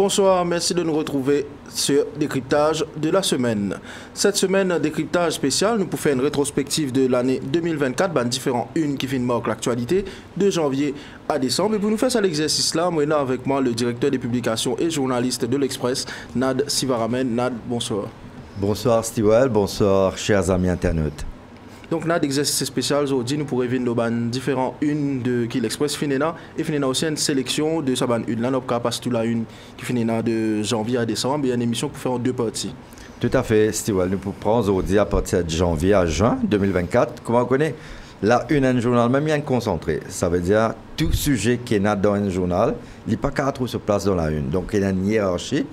Bonsoir, merci de nous retrouver sur Décryptage de la semaine. Cette semaine, Décryptage spécial, nous pouvons faire une rétrospective de l'année 2024, ben, différents unes qui marquent l'actualité de janvier à décembre. Et pour nous faire cet exercice-là, moi, avec moi le directeur des publications et journaliste de l'Express, Nad Sivaramen. Nad, bonsoir. Bonsoir Stewell, bonsoir chers amis internautes. Donc, nous avons des exercices spéciaux aujourd'hui. Nous pourrons voir différents unes de qui l'Express finira et finira aussi une sélection de sa une. Là, nous avons passé toute la une qui finira de janvier à décembre. Il y a une émission pour faire en deux parties. Tout à fait, Stewell. Nous pouvons aujourd'hui à partir de janvier à juin 2024. Comment on connaît la une un journal, même bien concentré. Ça veut dire tout sujet qui est dans un journal, il n'est pas qu'à trouver sa place dans la une. Donc, il y a une hiérarchie.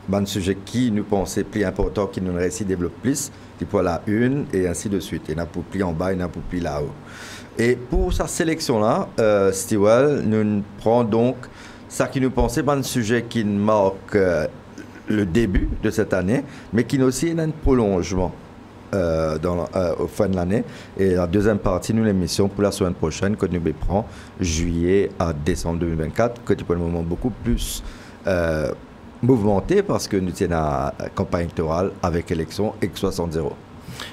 Un sujet qui nous pensait plus important, qui nous réussit développe plus, qui pour la une, et ainsi de suite. Il y en a pour plus en bas, il y en a pour plus là-haut. Et pour cette sélection-là, Stewell nous prend donc ça qui nous pensait un sujet qui marque le début de cette année, mais qui nous aussi un prolongement au fin de l'année. Et la deuxième partie, nous l'émission pour la semaine prochaine, que nous prend juillet à décembre 2024, que tu peux le moment beaucoup plus mouvementé parce que nous tenons à la campagne électorale avec élection X60.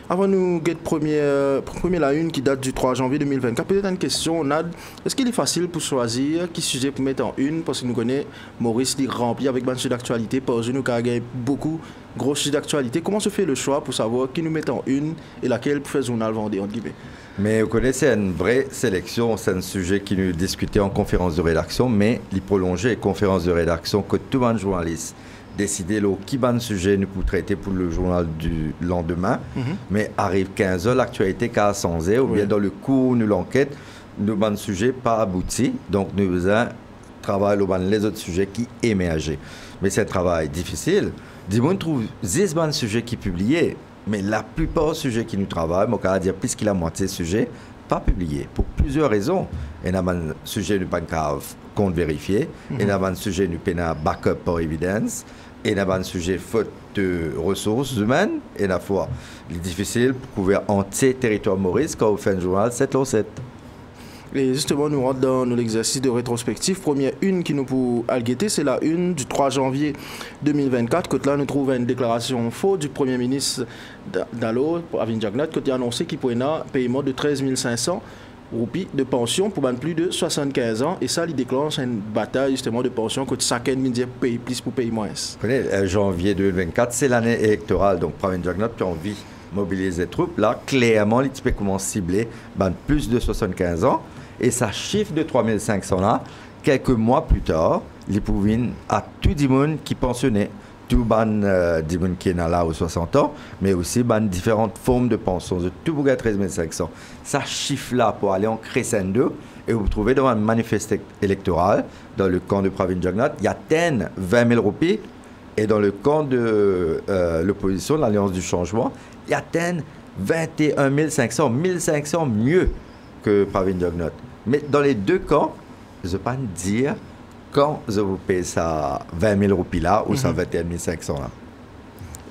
Avant nous get premier la une qui date du 3 janvier 2024, peut-être une question, Nad. Est-ce qu'il est facile pour choisir qui sujet pour mettre en une? Parce que nous connaissons Maurice qui remplit avec un sujet d'actualité, par nous avons beaucoup de gros sujets d'actualité. Comment se fait le choix pour savoir qui nous met en une et laquelle pour faire journal vendé entre guillemets? Mais vous connaissez, c'est une vraie sélection, c'est un sujet qui nous discutait en conférence de rédaction, mais il prolongeait les conférences de rédaction que tout le journaliste décider qui va sujet nous pour traiter pour le journal du lendemain, mais arrive 15 h l'actualité qu'à 100 h ou bien dans le cours nous l'enquête, nous avons sujet pas abouti, donc nous avons travail les autres sujets qui émergent. Mais c'est un travail difficile. Dis-moi, trouve 10 sujets qui publiés. Mais la plupart des sujets qui nous travaillent, on va dire plus qu'il a moitié de sujets, pas publiés. Pour plusieurs raisons. Il y a un sujet de compte vérifié. Il y a un sujet de backup par évidence. Il y a un sujet faute de ressources humaines. Et la fois, il est difficile pour couvrir entier territoire Maurice quand on fait un journal 7/7. Et justement, nous rentrons dans l'exercice de rétrospective. Première une qui nous pour algueter, c'est la une du 3 janvier 2024. Que là, nous trouvons une déclaration fausse du Premier ministre d'Allo, Pravin Jagnat, qui a annoncé qu'il pourrait un paiement de 13 500 roupies de pension pour plus de 75 ans. Et ça, il déclenche une bataille justement de pension que chacun me dit paye plus pour payer moins. Vous connaissez, janvier 2024, c'est l'année électorale. Donc, Pravin Jagnat qui a envie de mobiliser les troupes. Là, clairement, il peut commencer à cibler plus de 75 ans. Et ça chiffre de 3500 là, quelques mois plus tard, il pouvait à tout le monde qui pensionnait, tout le monde qui est là aux 60 ans, mais aussi différentes formes de pension, de tout le 13 500. Ça chiffre là pour aller en crescendo, et vous trouvez dans un manifeste électoral, dans le camp de Pravin Jagnat, il y a 20 000 roupies, et dans le camp de l'opposition, l'Alliance du Changement, il y a 21 500, 1500 mieux que Pravin Jagnat. Mais dans les deux camps, je ne vais pas dire quand je vous paye ça 20 000 roupies là ou ça 21 500 là.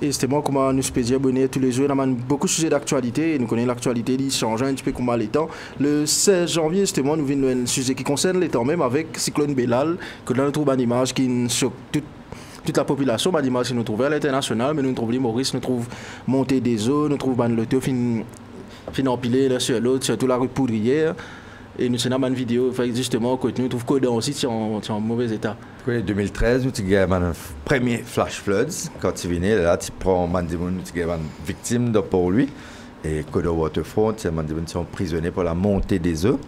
Et justement, comment nous peut dire abonner tous les jours, on a beaucoup de sujets d'actualité et nous connaissons l'actualité, il change un petit peu comme les temps. Le 16 janvier, justement, nous venons un sujet qui concerne les temps même avec Cyclone Belal, que là nous trouvons une image qui choque toute la population, une image qui nous trouve à l'international, mais nous trouvons Maurice, nous trouvons montée des eaux, nous trouvons le taux fin empilé l'un sur l'autre, surtout la rue Poudrière. Et nous avons une vidéo justement que nous trouvons Codan aussi qui est en mauvais état. En 2013, nous avons un premier flash floods. Quand tu viens là, tu prends une victime de pour lui. Et Codan Waterfront, tu sont prisonniers pour la montée des eaux.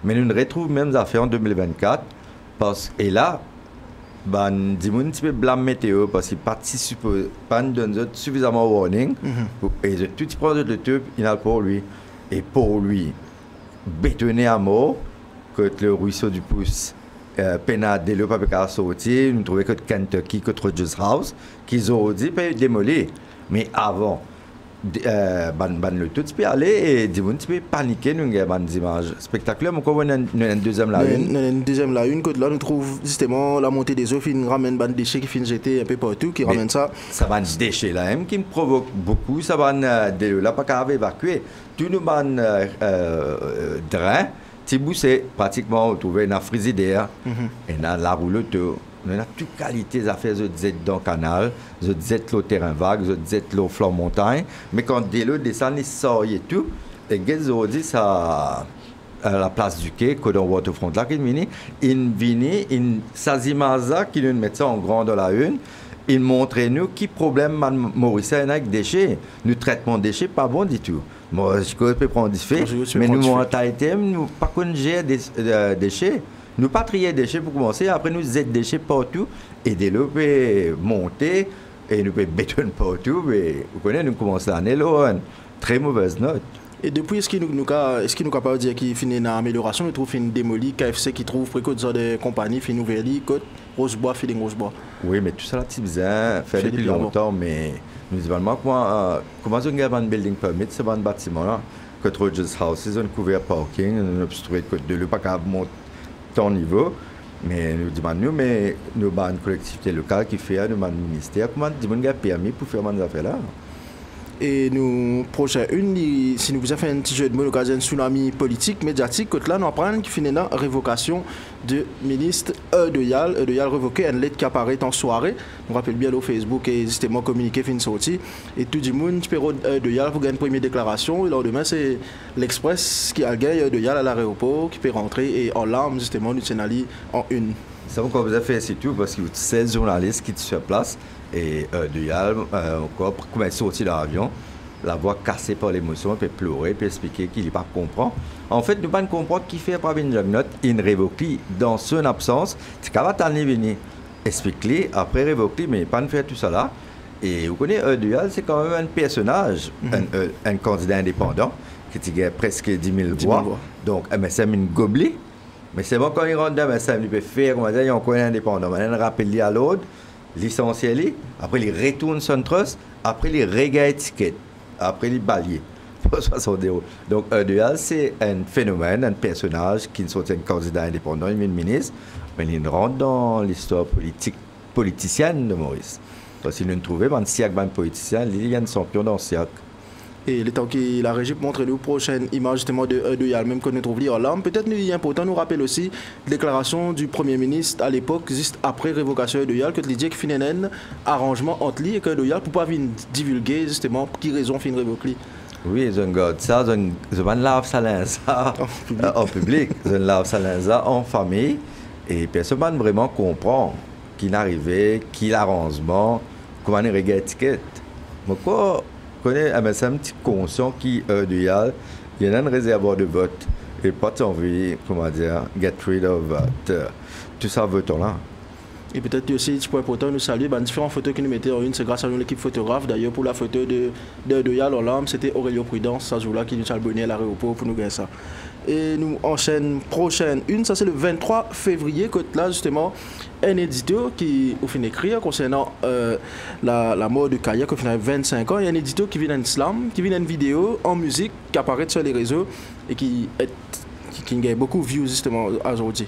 Mais nous retrouvons même affaires en 2024. Et là, dis moi un petit peu blâme météo parce qu'il participe pas donne suffisamment de warning et tout petit peu de tube il a pour lui et pour lui bétonné à mort que le ruisseau du Pouce pénadé le papier sorti nous trouvons que Kentucky que Rogers House qu'ils ont dit peut démolir mais avant le tout peut aller et dis-moi un petit peu paniquer nous avons des images spectaculaires mais comment on a une deuxième la une une deuxième la une que là nous trouve justement la montée des eaux qui ramène des déchets qui finissent jeter un peu partout qui ramène ça va des déchets là même qui me provoque beaucoup ça va là pas qu'à évacuer tout nous drain Tibou c'est pratiquement retrouvé dans la frigidaire et dans la rouleau Nous avons toute qualité d'affaires, je disais dans le canal, je disais le terrain vague, je disais le flanc montagne. Mais quand des lots descendent, ils sortent et tout. Et aujourd'hui, ça, à la place du quai, que dans le waterfront là, ils viennent, Sazimaza, qui nous met ça en grand dans la une, ils montrent nous qui problème Maurice avec les déchets. Nous traitement des déchets, pas bon du tout. Moi, je peux prendre des faits, mais nous, en Tahiti, nous pas qu'on gère des déchets. Nous pas trier des déchets pour commencer, après nous aider des déchets partout et développer, monter et nous bétonner partout. Mais vous connaissez, nous commençons l'année là, une très mauvaise note. Et depuis, est-ce qu'il nous capable de dire qu'il finit une amélioration, il trouve une démolie, KFC qui trouve précoce de compagnie, fin nouvelle, côte, Rosebois, feeling Rosebois. Oui, mais tout ça là, c'est bizarre, fait depuis longtemps, mais nous disons comment on a un building permit, c'est un bâtiment là, que Rogers House, un couvert parking, un obstrué de côte de l'eau, pas qu'à monter ton niveau, mais nous demandons, mais nous avons une collectivité locale qui fait, nous avons un ministère, comment on a permis pour faire ces affaires-là? Et nous, prochain si nous vous avons fait un petit jeu de mots, l'occasion d'un tsunami politique, médiatique, que là, nous apprenons qu'il finit la révocation de ministre Eudeyal. Eudeyal révoqué, une lettre qui apparaît en soirée. On rappelle bien au Facebook et justement communiqué, fin sorti. Et tout le monde, tu peux Eudeyal pour gagner une première déclaration. Et lendemain, c'est l'Express qui a gagné Eudeyal à l'aéroport, qui peut rentrer et en larmes, justement, nous sommes allés en une. C'est bon qu'on vous a fait, c'est tout, parce que vous êtes 16 journalistes qui sont sur place. Et Eudeyal, encore, comme elle est sortie de l'avion, la voix cassée par l'émotion, puis pleurer, puis expliquer qu'il n'est pas comprend. En fait, nous ne pouvons pas comprendre qui fait pas une note, il révoque dans son absence. C'est qu'à va venir expliquer, après révoquer, mais pas faire tout ça là. Et vous connaissez, Eudeyal, c'est quand même un personnage, un candidat indépendant, qui a presque 10 000 voix. Donc, MSM, une gobelet. Mais c'est bon quand il rentre dans MSM, il peut faire, comment dire, il y a encore un indépendant. Maintenant, il rappelle à l'autre. Licencié, après il retourne son trust, après il regagne étiquette, après il balaye. Donc Eudeyal, c'est un phénomène, un personnage qui ne soit un candidat indépendant, il est ministre, mais il rentre dans l'histoire politicienne de Maurice. Parce qu'il nous trouvait un siècle de politicien, il y a un champion dans le siècle. Et le temps que la régie montre les prochaines images justement de Eudeyal, même qu'on trouve en larmes, peut-être il est important nous rappeler aussi la déclaration du Premier ministre à l'époque, juste après révocation d'Eudeyal, que il dit qu'il finit un arrangement entre lui et qu'Eudeyal pour pas venir divulguer justement pour qui raison fin révoquer. Oui, je garde ça, je lave ça en public, je lave ça en famille, et personne ne vraiment comprend qui n'arrivait, qui l'arrangement, comment il regarde l'étiquette. Pourquoi connais un petit conscient qui Eudeyal, il y a un réservoir de vote et pas envie, comment dire, get rid of tout ça vote là. Et peut-être aussi, petit point important, nous saluer différentes photos que nous mettons en une, c'est grâce à l'équipe photographe. D'ailleurs, pour la photo de Eudeyal en larmes, c'était Aurélio Prudence, ce jour-là, qui nous a abonné à l'aéroport pour nous gagner ça. Et nous enchaînons prochaine une, ça c'est le 23 février, que là justement, un éditeur qui a fait écrire concernant la mort de Kaya, qui a fait 25 ans, il y a un éditeur qui vient d'un slam, qui vient d'une vidéo en musique, qui apparaît sur les réseaux et qui gagne beaucoup de views justement aujourd'hui.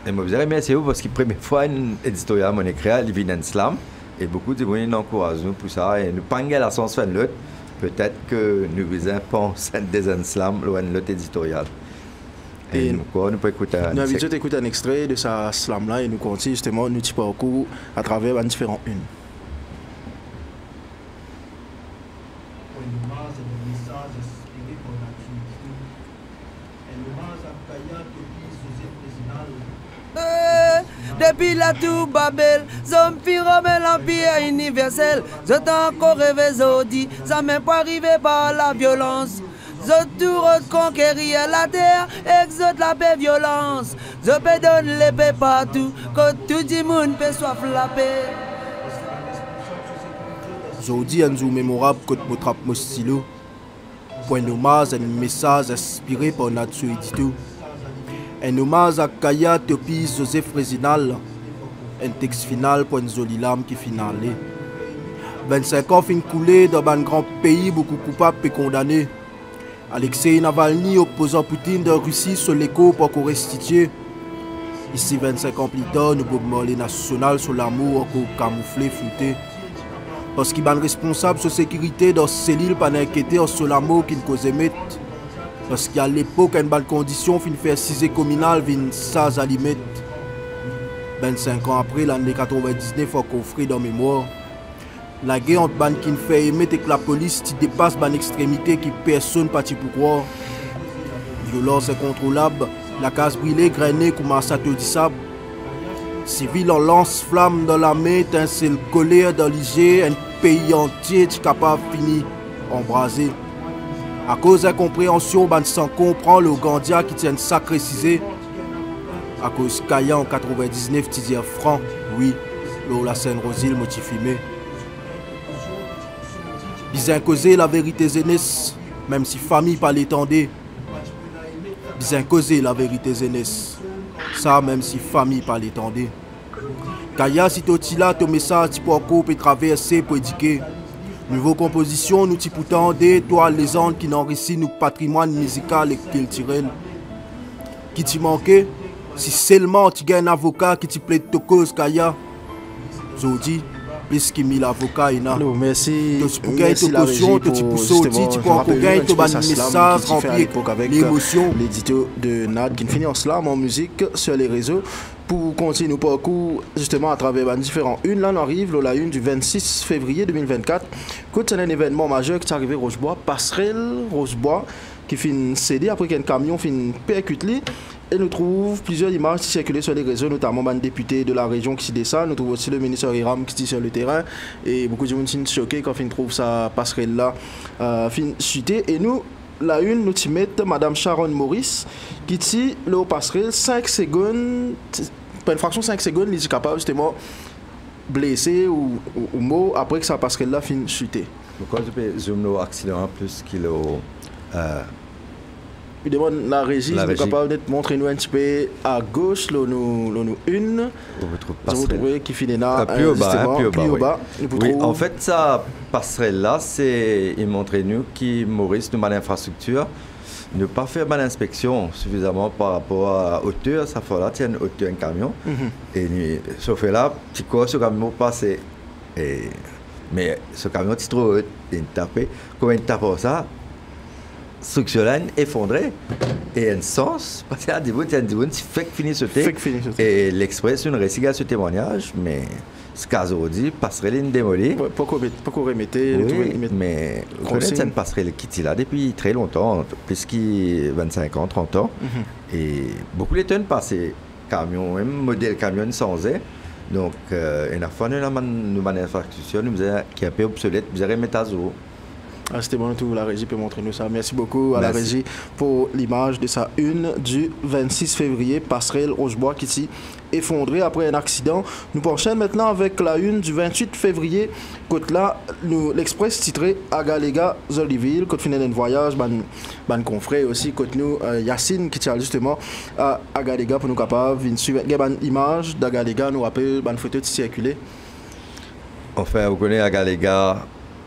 Et moi, vous remercier parce que la première fois, un éditorial mon écrit, il vient d'un slam, et beaucoup de gens nous encouragent nous pour ça, et nous pas la chance de faire l'autre, peut-être que nous vous pensons des slam loin de l'autre éditorial. Et nous pouvons écouter un extrait de sa slam là et nous continuons justement notre parcours à travers différents unes. Depuis la tour Babel, zone pyramide l'empire universel. Je t'ai encore rêvé, Zodi, ça m'est pas arrivé par la violence. Je tout reconquérir la terre, exode la paix violence. Je peux donner l'épée partout, que tout le monde peut soif la paix. Zodi, un jour mémorable, que tu trappe mon stylo. Point d'hommage, un message inspiré par notre édito. Un hommage à Kaya Topis Joseph Résinal. Un texte final pour une jolie lame qui finale. 25 ans fin coulé dans un grand pays, beaucoup coupables et condamnés. Alexei Navalny, opposant Poutine de Russie, sur l'écho pour qu'on restitue. Ici, 25 ans plus tard, nous pouvons les nationales sur l'amour encore camouflé, flouté. Parce qu'il est responsable de sécurité dans ces îles, pas d'inquiéter sur l'amour qui ne cause émettre. Parce qu'à l'époque, une bonne condition, fin faire 6 communales, vin sans alimètre. 25 ans après, l'année 99, faut qu'on offre dans mémoire. La guerre entre ban qui fait aimer et que la police qui dépasse ban extrémité qui personne pas pour croire. Violence incontrôlable, la case brûlée, grainée comme un château de sable. Civil en lance-flamme dans la main, étincelle colère dans l'IG, un pays entier est capable de finir embrasé. À cause d'incompréhension, ban sans comprendre le Gandia qui tient sacré cisé. À cause Kaya en 99, tu dis franc, oui, la scène Rosile motifimé. Bizin causer la vérité zénès, même si famille pas l'étendait. Bizin causer la vérité zénès, ça même si famille pas l'étendait. Kaya si totila ton message tu peux encore traverser pour éduquer. Nouveau composition nous t'y pourtant des toiles légendes qui n'enrichissent notre patrimoine musical et culturel. Qui t'y manquait? Si seulement tu gagnes un avocat qui te plaide ta cause, Kaya, Zodi, plus qu'il mis l'avocat, il a. Merci. Tu peux gagner ta caution, tu peux sortir, tu peux encore gagner ton message rempli avec l'émotion. L'édito de Nad qui finit en slam en musique sur les réseaux. Pour continuer nos parcours justement à travers différents une, là on arrive la une du 26 février 2024. C'est un événement majeur qui est arrivé à Rochebois, passerelle Rochebois, qui fait une CD après qu'un camion fait une percute. Et nous trouvons plusieurs images qui circulent sur les réseaux, notamment un député de la région qui s'y descend. Nous trouvons aussi le ministre Hiram qui est sur le terrain. Et beaucoup de gens sont choqués quand on trouve sa passerelle-là chuter. Et nous, la une, nous y mettons Mme Sharon Maurice qui dit le passerelle 5 secondes, pas une fraction 5 secondes, il est capable justement blessé ou mort après que sa passerelle-là finit chuter. Pourquoi tu peux zoomer l'accident plus qu'il Il demande la régie, est capable de montrer nous un petit peu à gauche, nous une. Vous retrouvez qui finit là, plus au bas. Oui, en fait, ça passerelle là, c'est il montre nous qui Maurice nous l'infrastructure, ne pas faire mal inspection suffisamment par rapport à hauteur, ça fait là tiens hauteur un camion. Et sauf là, petit quoi ce camion passe mais ce camion est trop haut, il tape, comment il tape ça? Structure effondrée et un sens parce qu'il y a des bouts qui fait finir ce thé et l'Express une récit à ce témoignage mais ce cas aujourd'hui passerelle démolie pourquoi remettre mais vous connaissez cette passerelle qui est là depuis très longtemps plus que 25 ans 30 ans et beaucoup de temps passé camion même modèle camion sans air donc il a fallu une infrastructure qui est un peu obsolète vous allez mettre à zéro. C'était bon, tout, la régie peut montrer nous ça. Merci beaucoup à la régie pour l'image de sa une du 26 février, passerelle Rochebois qui s'est effondrée après un accident. Nous enchaînons maintenant avec la une du 28 février. Côte là, l'Express titré Agalega Zoliville, côte final d'un voyage, ban confrère aussi, côte nous Yacine qui tient justement à Agalega pour nous capables de suivre une image d'Agalega, nous rappelle une photo de circuler. Enfin, vous connaissez Agalega.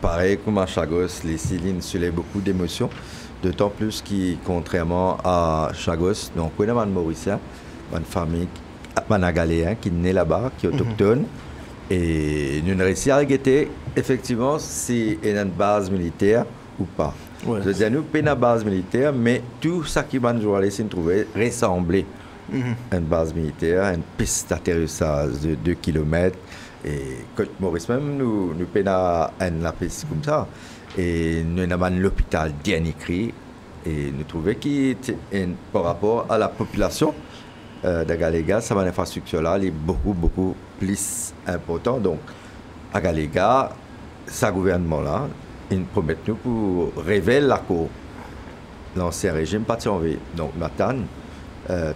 Pareil comme à Chagos, les Céline sur beaucoup d'émotions, d'autant plus qui, contrairement à Chagos, donc on a un Mauricien, une famille, un Agaléen qui est né là-bas, qui est autochtone, et nous avons réussi à guetter effectivement si il y a une base militaire ou pas. Ouais. C'est-à-dire nous avons une base militaire, mais tout ça qui va nous laisser trouver ressemblait à une base militaire, une piste d'atterrissage de 2 km. Et quand Maurice même nous peinons la piste comme ça et nous avons l'hôpital bien écrit et nous trouvons que par rapport à la population d'Agalega, cette infrastructure là est beaucoup plus important donc Agalega, ce gouvernement là ils promettent nous pour révéler la cour l'ancien régime parti en vie donc maintenant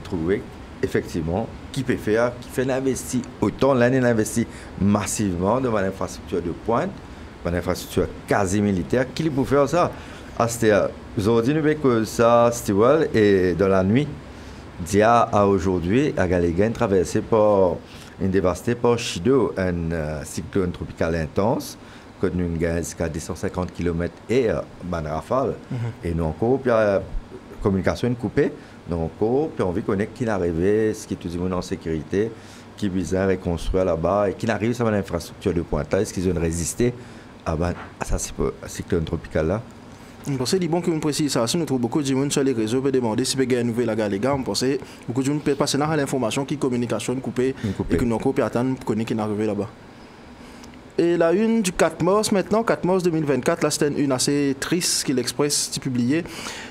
trouver effectivement qui peut faire, qui fait investir autant l'année investi massivement dans une infrastructure de pointe, une infrastructure quasi militaire, qui peut faire ça. Aujourd'hui, nous voyons que ça, et dans la nuit, d'hier à aujourd'hui, à Galéga, traversé par, dévasté par Chido, un cyclone tropical intense, que nous avons jusqu'à 250 km et une rafale. Et nous encore, puis la communication coupée. Donc, puis on veut connaître qui est arrivé, ce qui est tout le monde en sécurité, qui vise à reconstruire là-bas et qui arrive sur une infrastructure de pointe là. Est-ce qu'ils ont résisté à ça cyclone tropical là? Je pense que c'est bon que nous précisons ça. Nous trouvons beaucoup de gens sur les réseaux peuvent demander si vous avez une nouvelle à les gars. Je pense que beaucoup de gens peuvent passer dans l'information qui communication coupée et que nous avons attendre pour connaître qui est arrivé là-bas. Et la une du 4 mars maintenant, 4 mars 2024, là c'était une assez triste qui l'Express a publié.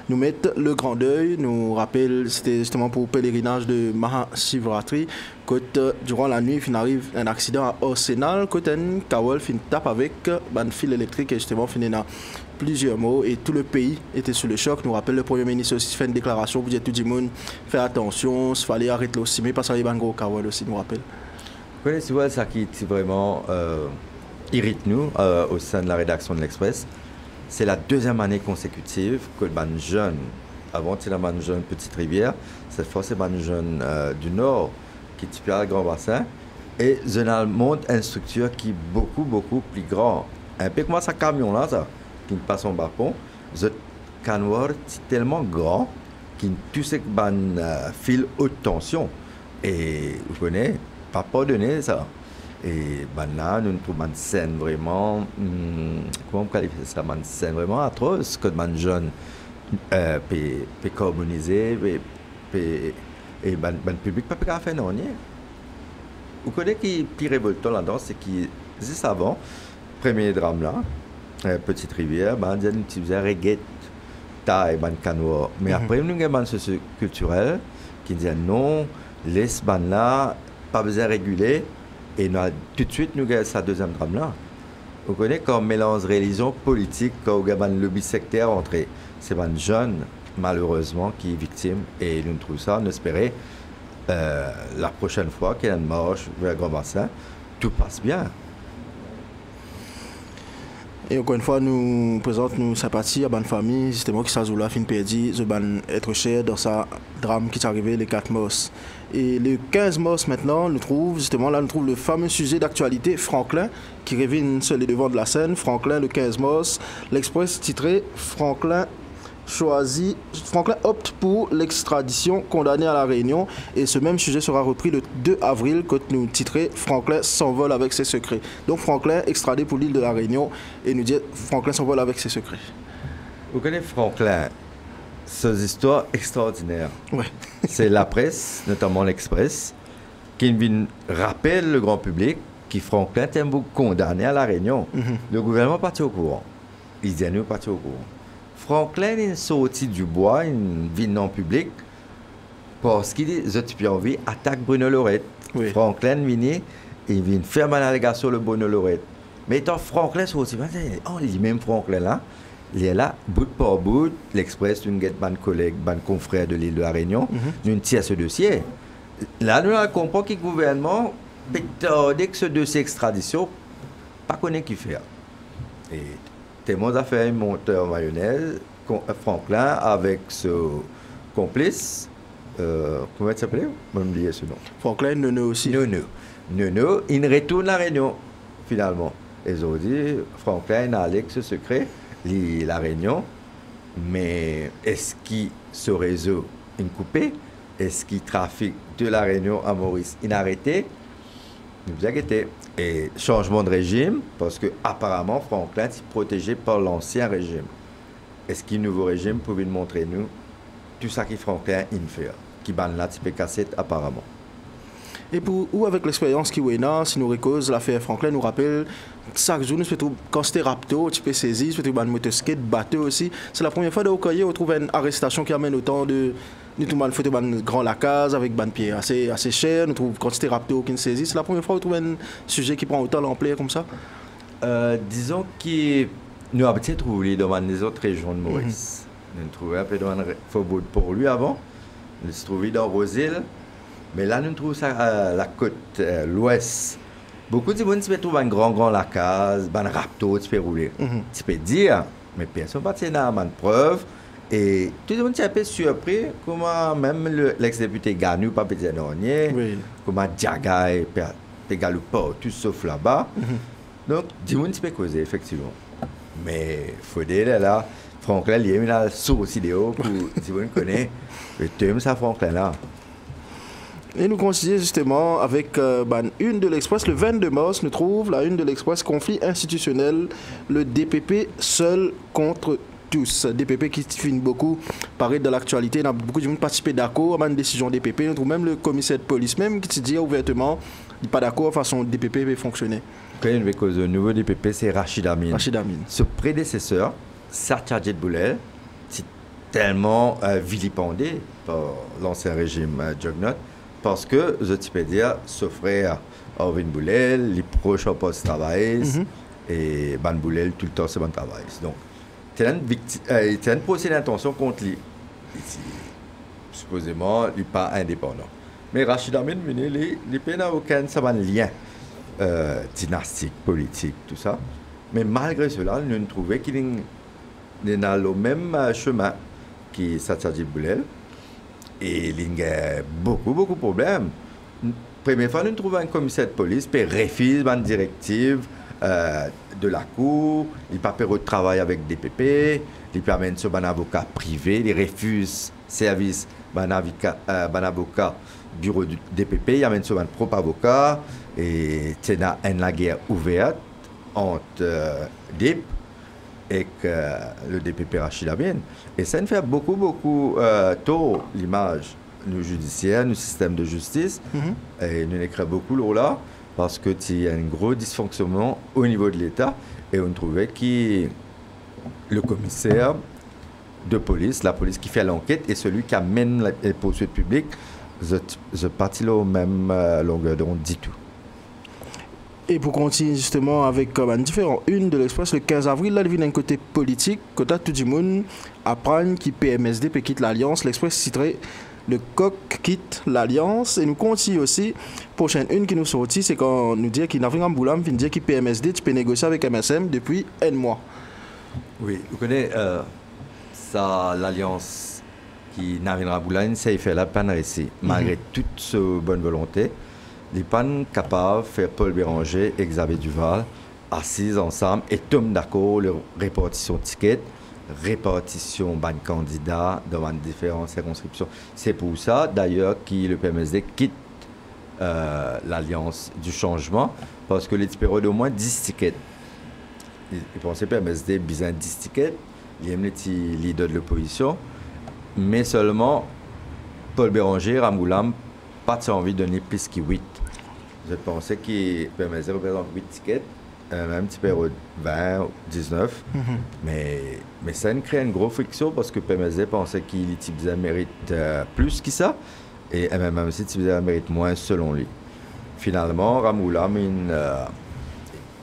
Nous mettons le grand deuil, nous rappelle, c'était justement pour le pèlerinage de Mahashivratri, quand durant la nuit, il arrive un accident à Arsenal, quand un kawal fin tape avec un fil électrique et justement fin dans plusieurs mots et tout le pays était sous le choc. Nous rappelle le Premier ministre aussi fait une déclaration pour dire tout le monde fait attention, il fallait arrêter aussi, mais parce qu'il y a un gros kawal aussi, nous rappelle. Vous connaissez ça qui est vraiment irrite nous au sein de la rédaction de l'Express. C'est la deuxième année consécutive que le jeune, avant c'était la jeune Petite Rivière, cette fois c'est le jeune du Nord qui est à Grand Bassin. Et je monte une structure qui est beaucoup plus grande. Un peu comme ce camion là, ça, qui passe en bas-pont. Ce canard est tellement grand qu'il tout ce fil haute tension. Et vous connaissez, pas pardonner ça. Et là, nous trouvons une scène vraiment, comment on qualifie ça, une scène vraiment atroce, que les jeunes peut carboniser, et le public ne peut pas faire non. Vous connaissez qui est plus révoltant là-dedans, c'est que juste avant, premier drame là, Petite Rivière, on utilisait reggae, taille, canoë. Mais après, nous avons une société culturelle qui dit non, laisse là, pas besoin de réguler. Et tout de suite, nous avons sa deuxième drame là. Vous connaissez quand on mélange religion, politique, quand on a un lobby sectaire entre. C'est un jeune, malheureusement, qui est victime. Et nous trouvons ça, on espérait, la prochaine fois qu'il y a une marche vers Grand Bassin, tout passe bien. Et encore une fois, nous présentons nos sympathies à la famille, justement, qui s'ajoute fin perdu, être cher dans sa drame qui est arrivé le 4 mars. Et le 15 mars maintenant, nous trouvons le fameux sujet d'actualité, Franklin, qui revient sur les devants de la scène. Franklin, le 15 mars, l'Express titré Franklin opte pour l'extradition condamné à la Réunion. Et ce même sujet sera repris le 2 avril, quand nous titré Franklin s'envole avec ses secrets. Donc Franklin extradé pour l'île de la Réunion et nous dit Franklin s'envole avec ses secrets. Vous connaissez Franklin? Ces histoires extraordinaires. Ouais. C'est la presse, notamment l'Express, qui rappelle le grand public que Franklin est condamné à la Réunion. Le gouvernement est parti au courant. Ils disent nous partis au courant. Franklin est sorti du bois, il vient en public, parce qu'il a envie attaque Bruno Lorette. Oui. Franklin vient faire une allégation sur le Bruno Lorette. Mais étant Franklin sorti, on dit même Franklin là. Il est là, bout par bout, l'Express, une collègue, un confrère de l'île de la Réunion, nous tire ce dossier. Là, nous comprenons que le gouvernement peut tarder que ce dossier d'extradition, pas connaît qui faire. Et témoin d'affaires, monteur mayonnaise, Franklin, avec ce complice, comment il s'appelait? Je vais oublier ce nom. Franklin, Nono aussi. Nono, il retourne à la Réunion, finalement. Ils ont dit, Franklin a allé ce secret. La Réunion, mais est-ce que ce réseau est coupé? Est-ce qu'il trafique de la Réunion à Maurice inarrêté? Nous inquiétez. Et changement de régime, parce que apparemment Franklin est protégé par l'ancien régime. Est-ce qu'un nouveau régime pouvait nous montrer nous tout ça que Franklin fait, qui ban là type cassette apparemment? Et pour ou avec l'expérience qui est là, si nous recose l'affaire Franklin nous rappelle chaque jour nous se trouve quand c'était rapto, tu peux saisir, tu peux trouver un motoskate, bateau aussi. C'est la première fois de Okoye on trouve une arrestation qui amène autant de nous tout mal fait un grand lacase avec ban pied assez cher, nous trouve quand c'était rapto qui saisit. C'est la première fois on trouve un sujet qui prend autant l'ampleur comme ça. Disons que nous avons trouvé dans les autres régions de Maurice. Nous trouvons un peu dans Faubourg pour lui avant. Nous se trouvons dans Rosille. Mais là, nous trouvons ça à la côte l'ouest. Beaucoup de gens peuvent trouver un grand lacase, un rapto, tu peux rouler. Tu peux dire, mais personne ne peut avoir une preuve. Et tout le monde est un peu surpris comment même l'ex-député Ganou, pas petit dernier, comment Diagay, peut gagner partout sauf là-bas. Donc, tout le monde peut causer, effectivement. Mais il faut dire, là, Franklin, il y a une source vidéo pour tout le monde connaît. Le thème, ça, Franklin, là. Et nous considérons justement avec une de l'Express, le 22 mars, nous trouve la une de l'Express, conflit institutionnel, le DPP seul contre tous. DPP qui finit beaucoup paraître dans l'actualité. Il y a beaucoup de gens qui participent d'accord à une décision DPP. On trouve même le commissaire de police même qui dit ouvertement qu'il n'est pas d'accord de façon DPP peut fonctionner. Une cause au nouveau DPP, c'est Rachid Amin. Rachid Amin. Ce prédécesseur, Sartadjet Boulel, c'est tellement vilipendé par l'ancien régime Jugnaut parce que, je peux dire, ce frère Orvin Boulel, les proches au poste travail et Ban Boulel, tout le temps, c'est bon travail. Donc, il y a une procès d'intention contre lui. Supposément, il n'est pas indépendant. Mais Rachid Amin, il n'a aucun lien dynastique, politique, tout ça. Mais malgré cela, nous trouvons qu'il est dans le même chemin que Sartadjet Boulel. Et il y a beaucoup de problèmes. Première fois, nous trouvons un commissaire de police qui refuse une directive de la cour, il ne peut pas travailler avec DPP, il permet sur un avocat privé, il refuse service d'un avocat bureau du DPP, il amène sur un propre avocat et c'est une guerre ouverte entre DIP et le DPP Rachid Amin. Et ça nous fait beaucoup tôt l'image du judiciaire, du système de justice. Et nous écrivons beaucoup là parce qu'il y a un gros dysfonctionnement au niveau de l'État. Et on trouvait que le commissaire de police, la police qui fait l'enquête, et celui qui amène les poursuites publiques, je partis là au même longueur d'onde du tout. Et pour continuer justement avec différent une de l'Express, le 15 avril, là, il vient d'un côté politique, côté tout le monde apprend qui PMSD peut quitter l'Alliance. L'Express citerait le coq quitte l'Alliance. Et nous continuons aussi, prochaine une qui nous sortit, c'est quand nous dit qu'il n'a rien Boulam, vient dire qu'il PMSD, tu peux négocier avec MSM depuis un mois. Oui, vous connaissez ça, l'Alliance qui n'a rien Boulam, ça il fait la peine ici, malgré toute sa bonne volonté. Il n'est pas capable de faire Paul Béranger et Xavier Duval assis ensemble et tomber d'accord la répartition de tickets, répartition de candidats dans différentes circonscriptions. C'est pour ça, d'ailleurs, que le PMSD quitte l'Alliance du changement, parce que les types d'au moins 10 tickets. Ils pensaient que le PMSD a besoin de 10 tickets, il aime les leaders de l'opposition, mais seulement Paul Béranger, Ramgoulam, pas envie de donner plus que 8. Je pensais que le PMSD représente 8 tickets, même petit peu 20 ou 19. Mais ça crée une grosse friction parce que le PMSD pensait qu'il mérite plus que ça. Et même si Tibizet mérite moins selon lui. Finalement, Ramgoulam,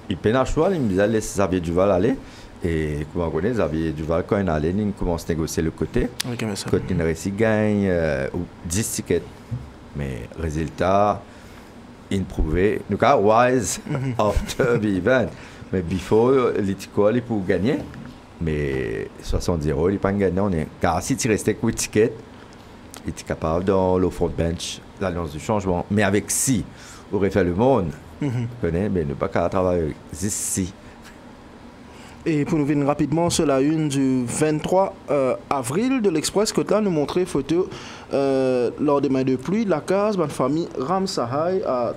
il peine à choix, il me laisse Xavier Duval aller. Et comme on connaît, Xavier Duval, quand il allait, il commence à négocier le côté. Quand il réussit, gagne 10 tickets. Mais résultat, il prouvait, nous cas wise after the event. Mais before, il pour gagner. Mais 70 €, il n'a pas gagné. Car si tu restais avec 8 tickets, il était capable dans le front bench, l'Alliance du changement. Mais avec si, on aurait fait le monde, mais ne pas qu'à travailler ici. Et pour nous venir rapidement sur la une du 23 avril de l'Express, que là nous montrer photo lors des mains de pluie de la case de la famille Ram Sahai à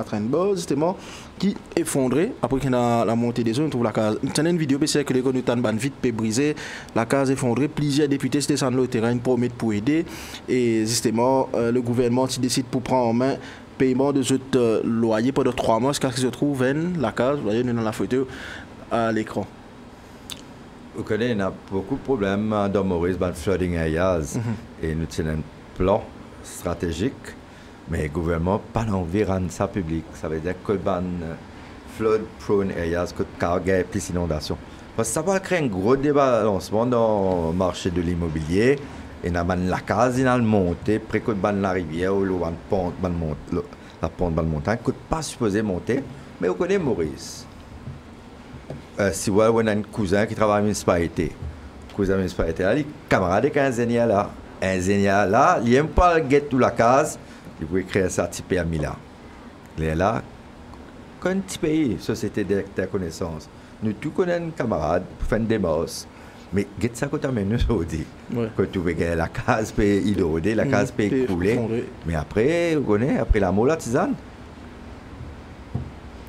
Trenbos, justement, qui est effondrée. Après qu'il y a la montée des eaux, on trouve la case. Il y a une vidéo spéciale que les gens nous vite peut briser. La case effondrée. Plusieurs députés se descendent au terrain pour aider. Et justement, le gouvernement qui décide pour prendre en main paiement de ce loyer pendant 3 mois, jusqu'à ce qu'il se trouve la case. Vous voyez, nous dans la photo à l'écran. Vous connaissez, il y a beaucoup de problèmes dans Maurice, dans le flooding areas. Et nous avons un plan stratégique, mais le gouvernement n'a pas envie de rendre ça public. Ça veut dire que dans flood prone areas, que il y a plus d'inondations. Parce que ça va créer un gros débalancement dans le marché de l'immobilier. Et dans la case, il y a une montée près de la rivière ou la pente de la montagne, qui n'est pas supposé monter. Mais vous connaissez Maurice. Si vous avez un cousin qui travaille à la municipalité, il est camarade avec un ingénieur là. Un ingénieur là, il n'aime pas le guet de la case, il peut créer ça petit peu à Milan. Il est là, quand un petit pays, société de connaissance, nous tous connaissons un camarade pour faire une démarche. Mais guet ça quand on nous dit, quand tu veux la case peut idoder, la case peut couler. Mais après, vous connaissez, après la mot la tisane.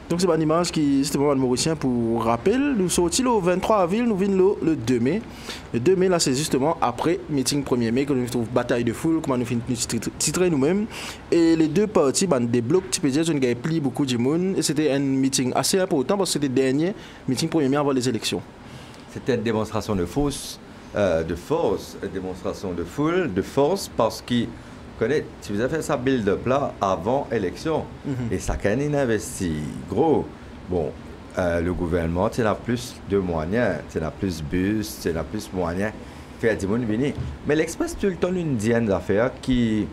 Donc c'est une image qui, c'était vraiment mauricien pour rappel. Nous sortis le 23 avril, nous venons le 2 mai. Le 2 mai, là, c'est justement après meeting 1er mai que nous trouvons bataille de foule, comment nous finissons titrer nous-mêmes. Et les deux parties, des blocs, tu peux dire, on a pris beaucoup de monde. Et c'était un meeting assez important parce que c'était le dernier meeting 1er mai avant les élections. C'était une démonstration de force, une démonstration de foule, de force, parce que tu vous avez fait ça build-up là avant élection. Et ça quand même investi gros. Bon, le gouvernement, tu as plus de moyens, tu as plus de bus, tu as plus de moyens de faire du monde venir. Mais l'Express, tout le temps, une dizaine d'affaires qui.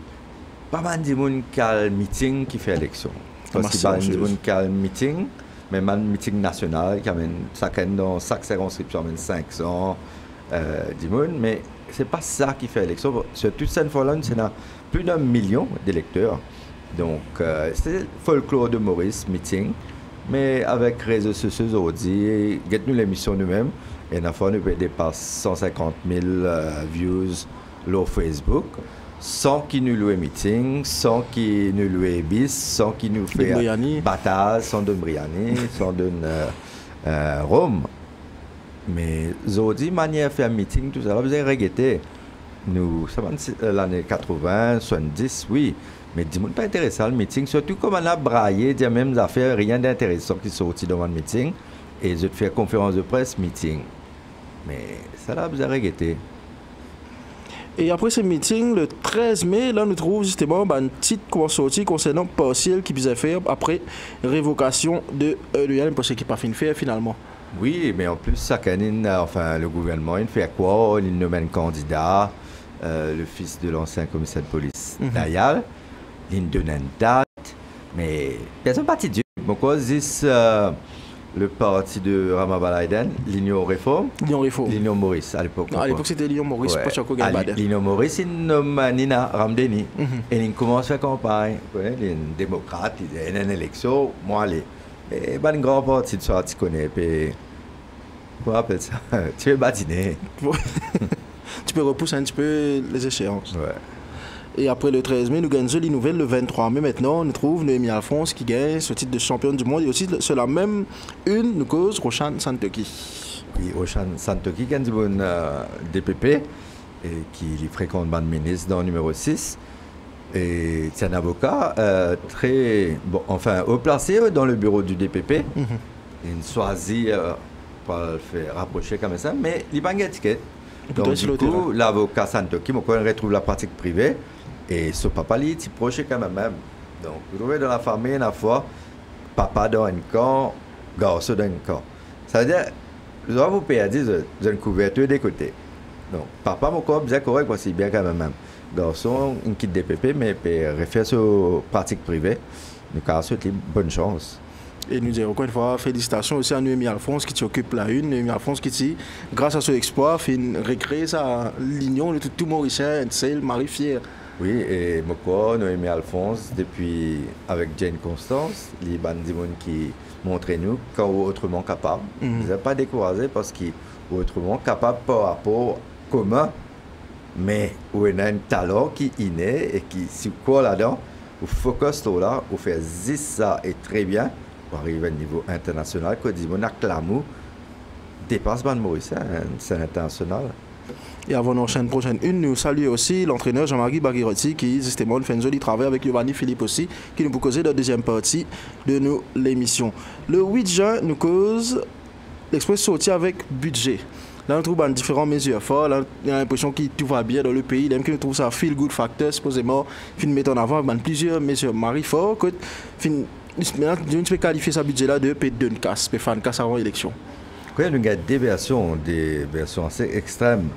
Pas mal de monde qui a le meeting qui fait élection. Parce qu'il y a pas mal de monde qui a le meeting, mais un meeting national qui amène, dans chaque circonscription, amène 500 du monde. Mais c'est pas ça qui fait élection. Sur toute cette fois-là, c'est plus d'1 million d'électeurs. Donc, c'est le folklore de Maurice, meeting. Mais avec réseaux sociaux aujourd'hui, nous l'émission nous-mêmes. Et la fois, nous peut dépasser 150 000 views sur Facebook, sans qu'il nous loue meeting, sans qu'il nous loue bis, sans qu'il nous fait bataille, sans de Briani, sans de Rome. Mais aujourd'hui, manière de faire un meeting, tout ça, là, vous avez regretté. Nous, ça va l'année 80, 70, oui. Mais dis-moi pas intéressant le meeting, surtout comme on a braillé, des mêmes affaires, rien d'intéressant qui sorti dans le meeting. Et je te fais conférence de presse, meeting. Mais ça là, vous avez regretté. Et après ce meeting, le 13 mai, là, nous trouvons justement un titre qui est sorti concernant partiel qui puisse faire après révocation de l'UN parce qu'il n'est pas fini de faire finalement. Oui, mais en plus, le gouvernement, il fait quoi? Il nomme un candidat, le fils de l'ancien commissaire de police d'Ayal. Il donne une date, mais personne parti du. Pourquoi c'est le parti de Ramabalaiden, l'Union Réforme? L'Union Maurice, à l'époque. À l'époque, c'était l'Union Maurice, pas Chako Gambada. L'Union Maurice, il nomme Nina Ramdeni. Et il commence à faire campagne. Il est un démocrate, il est une élection, moi, allez. Et ben, une grande partie de ça, tu connais. Puis, comment on appelle ça? Tu veux badiner. Tu peux repousser un petit peu les échéances. Ouais. Et après le 13 mai, nous gagnons jolie nouvelle le 23 mai. Maintenant, nous trouvons Noémie Alphonse qui gagne ce titre de championne du monde. Et aussi, sur la même une, nous cause Roshan Santoki. Oui, Roshan Santoki qui est du bon DPP et qui fréquente le ministre dans le numéro 6. Et c'est un avocat très, bon, enfin, haut placé dans le bureau du DPP. Il choisit pour le faire rapprocher comme ça, mais il n'a pas d'étiquette. Donc, du coup, l'avocat Santoki, on retrouve la pratique privée et ce papa, il est proche quand même. Donc, vous trouvez dans la famille, une fois, papa dans un camp, garçon dans un camp. Ça veut dire, vous avez vous payé à dire, vous avez une couverture des côtés. Donc, papa, mon corps, bien correct, parce qu'il est bien quand même. Garçon, une quitte DPP, mais peut refaire sur pratique privée. Nous, car c'est une bonne chance. Et nous disons encore une fois, félicitations aussi à Noémie Alphonse qui occupe la une. Noémie Alphonse qui, grâce à son exploit, fait recréer sa l'union de tout Mauricien, c'est Marie fière. Oui, et moi, Noémie Alphonse, depuis avec Jane Constance, les bandits qui montrent nous qu'on est autrement capable. Vous n'êtes pas découragé parce qu'ils sont autrement capable par rapport commun, mais on a un talent qui est inné et qui, si quoi là-dedans, on focus là, on fait ça et très bien. Pour arriver au niveau international, que dit mon acclamou dépasse le Mauricien, c'est international. Et avant notre prochaine une, nous saluons aussi l'entraîneur Jean-Marie Baguirotti qui justement fait un joli travail avec Giovanni Philippe aussi, qui nous cause la deuxième partie de l'émission. Le 8 juin, nous cause l'Express sorti avec budget. Là, on trouve différentes mesures fortes. Là, il y a l'impression que tout va bien dans le pays. Même que nous trouvons ça feel good factor, supposément, fin mettre en avant plusieurs mesures Marie fort. Maintenant, tu peux qualifier ce budget-là de P2 casse, P fan casse avant l'élection. Il y a des versions assez extrêmes.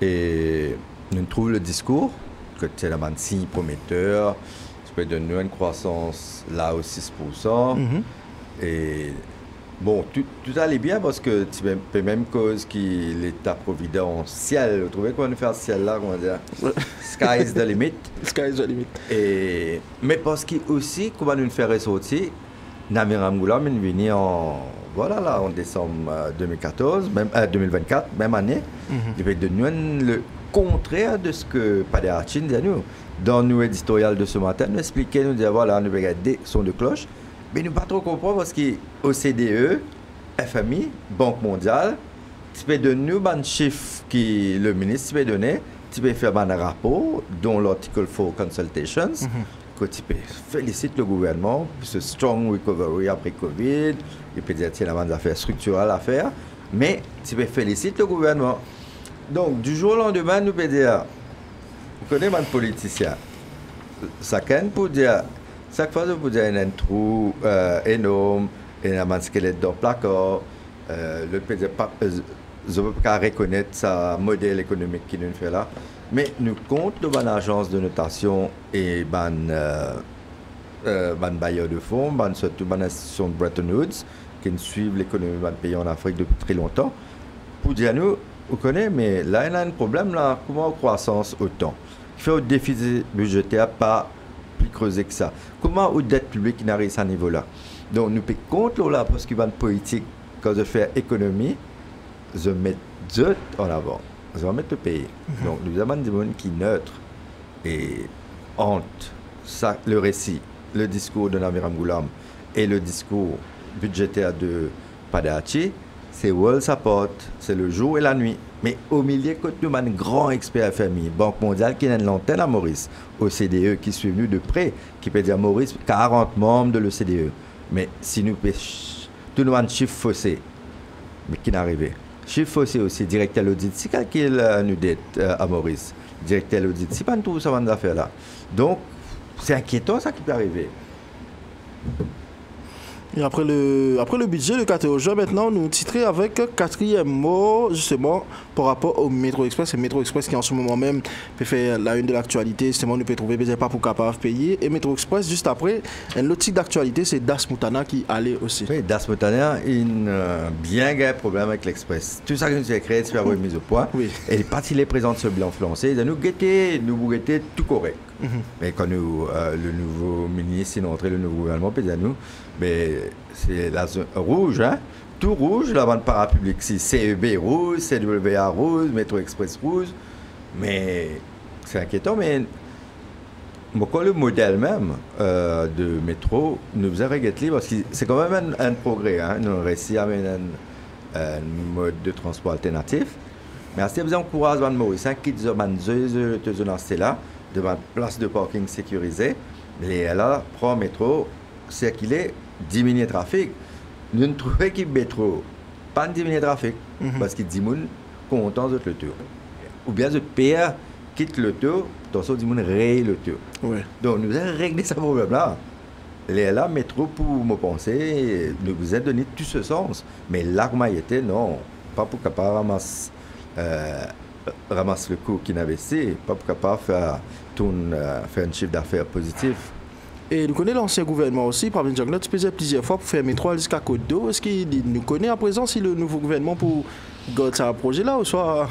Et nous trouvons le discours, que c'est un signe prometteur, tu peux donner une croissance là au 6%. Et bon, tout allait bien parce que tu peux même cause que l'État providentiel, vous trouvez qu'on va faire ciel là, comment dire, sky is the limit. Sky is the limit. Et, mais parce qu'il aussi, comment nous faire ressortir, Namiram Goulam est venu en décembre 2014, 2024, même année. Il va donner le contraire de ce que Paderachin dit à nous. Dans nos éditorial de ce matin, nous expliquait, nous disait voilà, nous regardons des sons de cloche. Mais nous ne pas trop comprendre parce qu'OCDE, FMI, Banque mondiale, tu peux donner nous un chiffre que le ministre peut donner, tu peux faire un rapport dont l'article 4 Consultations, que tu peux féliciter le gouvernement pour ce strong recovery après Covid, il peut dire qu'il y a des affaires structurelles à faire, mais tu peux féliciter le gouvernement. Donc, du jour au lendemain, nous pouvons dire, vous connaissez un politicien, chacun pour dire, chaque fois vous dire un trou énorme, un squelette dans le placard, le peut dire, je ne peux pas reconnaître ce modèle économique qui nous fait là, mais nous comptons une agence de notation et un bailleur de fonds, surtout une institution de Bretton Woods, qui suivent l'économie du pays en Afrique depuis très longtemps, pour dire nous, vous connaissez, mais là, il y a un problème, là, comment croissance autant? Il fait un déficit budgétaire pas plus creusé que ça. Comment une dette publique n'arrive à ce niveau-là? Donc, nous pouvons compter là, parce qu'il y a une politique, quand je fais économie, je mets deux en avant. Je vais mettre le pays. Donc, nous avons des gens qui sont neutres et entre ça, le récit, le discours de Namiram Goulam et le discours budgétaire de Padachi, c'est World Support, c'est le jour et la nuit. Mais au milieu, quand nous avons un grand expert FMI, Banque mondiale qui a une antenne à Maurice, OCDE qui suit nous de près, qui peut dire Maurice, 40 membres de l'OCDE. Mais si nous pêchons, tout nous avons un chiffre faussé, mais qui n'est arrivé. Chiffre faussé aussi, directeur de l'audit, c'est qui nous dit à Maurice. Directeur de l'audit, c'est pas tout ça va faire là. Donc, c'est inquiétant ça qui peut arriver. Et après le budget, le 14 juin, maintenant, nous titrons avec quatrième mot, justement, par rapport au Métro Express. C'est Métro Express qui, en ce moment même, peut faire la une de l'actualité. Justement, nous peut trouver pas pour capable payer. Et Métro Express, juste après, un autre type d'actualité, c'est Das Moutana qui allait aussi. Oui, Das Moutana, il a bien un problème avec l'Express. Tout ça que nous avons créé, c'est faire une mise au point. Oui. Et quand il est présent sur le bilan financier, il a nous guetter tout correct. Mais quand nous, le nouveau ministre est entré, le nouveau gouvernement, puis nous, mais c'est la zone rouge, hein? Tout rouge, la bande parapublique, c'est CEB rouge, CWA rouge, Métro Express rouge, mais c'est inquiétant, mais le modèle même de métro nous a regretté parce que c'est quand même un progrès, hein? Nous avons réussi à amener un mode de transport alternatif, mais à ce moment-là, on encourage les Maurice qui disent que deux zones là, devant place de parking sécurisée, et là, prend métro, circuler, diminuer le trafic. Nous ne trouvons qu'il métro, pas diminuer le trafic, parce qu'il dit que content de le tour. Ou bien de payer, quitte le tour, dans ce dit raye le tour. Ouais. Donc nous avons réglé ce problème-là. Et là, métro, pour me penser, nous vous a donné tout ce sens. Mais là, comme il était, non, pas pour capable ramasser le coût qu'il investit, pas pour capable faire un chiffre d'affaires positif. Et nous connaissons l'ancien gouvernement aussi, par exemple, tu faisais plusieurs fois pour faire métro jusqu'à Côte d'Eau. Est-ce qu'il nous connaît à présent si le nouveau gouvernement pour garder ce projet-là ou soit...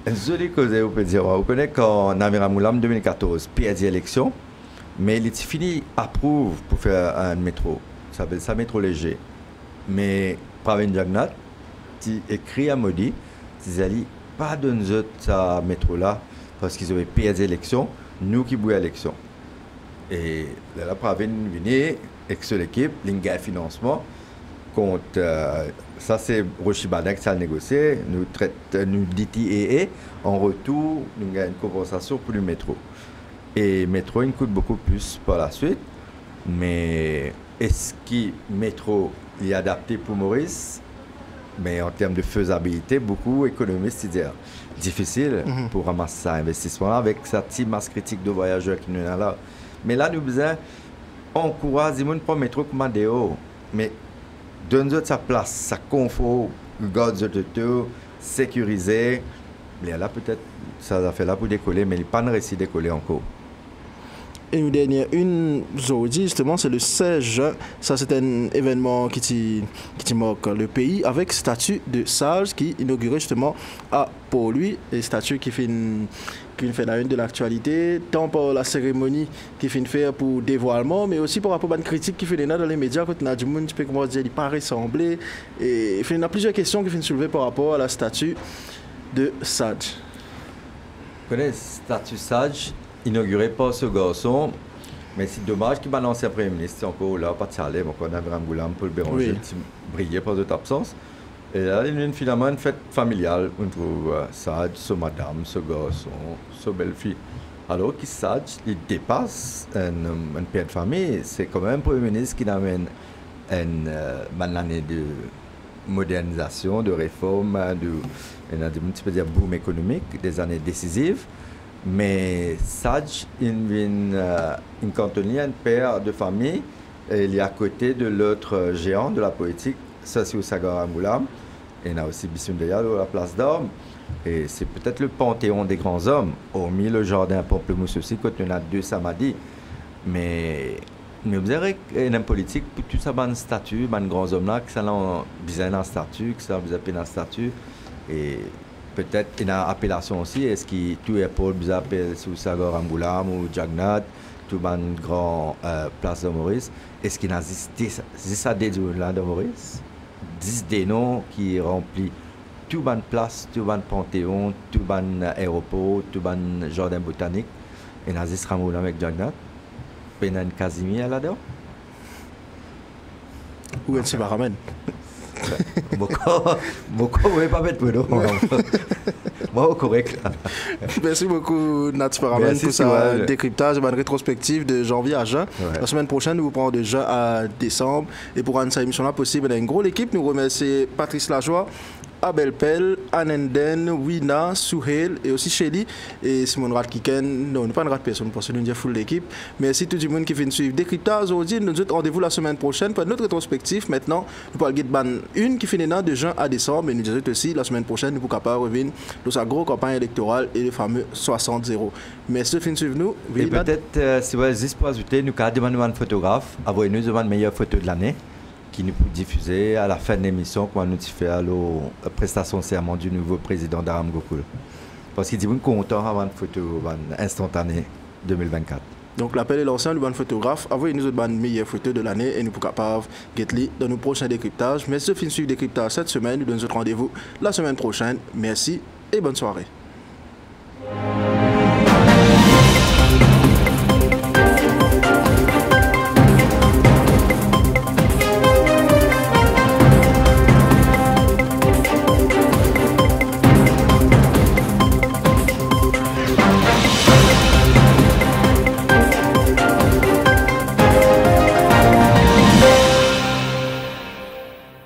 Je l'ai causé, on peut dire. Vous connaissez quand Namiram Goulam, 2014, perdit l'élection, mais il est fini approuve pour faire un métro. Ça s'appelle ça métro léger. Mais Pravin Jagnat, qui écrit à Modi, il dit pas de nous ce métro-là parce qu'ils avaient perdu l'élection, nous qui bouillons l'élection. Et là, Pravin vient avec l'équipe, l'ingé financement, contre, ça c'est Rochibadak qui a négocié, nous dit en retour, nous avons une compensation pour le métro. Et le métro, il coûte beaucoup plus par la suite, mais est-ce que le métro est adapté pour Maurice? Mais en termes de faisabilité, beaucoup d'économistes disent difficile pour ramasser cet investissement avec cette petite masse critique de voyageurs qui nous sont là. Mais là, nous besoin encourager les gens pour le métro comme Déo. Mais donne-nous sa place, sa confort, garde de tout, sécurisé. Mais là, peut-être, ça a fait là pour décoller, mais il n'y a pas de réussi de décoller encore. Et une dernière, aujourd'hui, justement, c'est le 16 juin. Ça, c'est un événement qui marque le pays avec statue de sage qui inauguré justement à Port-Louis. Et statue qui fait la une de l'actualité, tant pour la cérémonie qui fait faire pour dévoilement, mais aussi par rapport à une critique qui fait dans les médias quand on a du monde, tu peux comment dire, il pas ressemblé. Et il y a plusieurs questions qui viennent soulever par rapport à la statue de sage. Vous connaissez statue sage inauguré par ce garçon Mais c'est dommage qu'il m'a l'ancien Premier ministre, encore là, pas de salaire, donc on a Abraham Goulam pour le Béranger, qui brillait par cette absence. Et là, il y a finalement une fête familiale. On trouve Sadj, sa madame, ce garçon, sa belle-fille. Alors qu'il Sadj, il dépasse un père de famille. C'est quand même un Premier ministre qui amène une année de modernisation, de réforme, un petit peu dire boom économique, des années décisives. Mais Sadj, il cantonne un père de famille. Et il est à côté de l'autre géant de la politique, ça c'est Ousagara Moulam. Et il y a aussi Bissoun Deyal à la place d'Orme. Et c'est peut-être le panthéon des grands hommes, hormis le jardin Pamplemousse aussi, quand on a deux samedis. Mais vous verrez qu'il y a une politique, pour tout ça, un statut, un grand homme là, que ça a besoin d'un statut, que ça a besoin d'un statut. Et peut-être une appellation aussi, est-ce que tout est pour vous appeler Ousagara Moulam ou Jagnat, tout une grande place de Maurice. Est-ce qu'il y a 10 là de Maurice? 10 des noms qui remplissent tout ban place, tout ban panthéon, tout ban aéroport, tout ban jardin botanique. Et Nazis Ramoul avec Jagnat. Penan Casimir là-dedans. Où est-ce qu'il ramène? Beaucoup, oui, pas bête pour nous. Bon, correct. Merci beaucoup, Nat Paramen, pour sa décryptage et une rétrospective de janvier à juin. Ouais. La semaine prochaine, nous vous prenons de juin à décembre. Et pour rendre cette émission-là possible, on a une grosse équipe. Nous remercions Patrice Lajoie, Abel Pell, Anenden, Wina, Souhail et aussi Shelly et Simon Radkiken. Non, nous pas une rate personne parce que nous avons full l'équipe. Merci tout le monde qui vient de suivre Décryptage aujourd'hui. Nous avons rendez-vous la semaine prochaine pour notre rétrospective. Maintenant, nous parlons de une qui finit de juin à décembre. Mais nous disons aussi la semaine prochaine, nous pourrons capable revenir dans sa grosse campagne électorale et le fameux 60-0. Merci de suivre nous. Et peut-être, si vous avez juste pour ajouter, nous avons demandé à un photographe, envoyez-nous une meilleure photo de l'année, qui nous peut diffuser à la fin de l'émission quand nous fait à la prestation de serment du nouveau président d'Aram Gokul. Parce qu'il dit qu'on est content avant une photo instantanée 2024. Donc l'appel est lancé à un photographe. Envoyez-nous une meilleure photo de l'année et nous pourrons capable de dans nos prochains décryptages. Merci de suivre Décryptage cette semaine. Nous donnons rendez-vous la semaine prochaine. Merci et bonne soirée.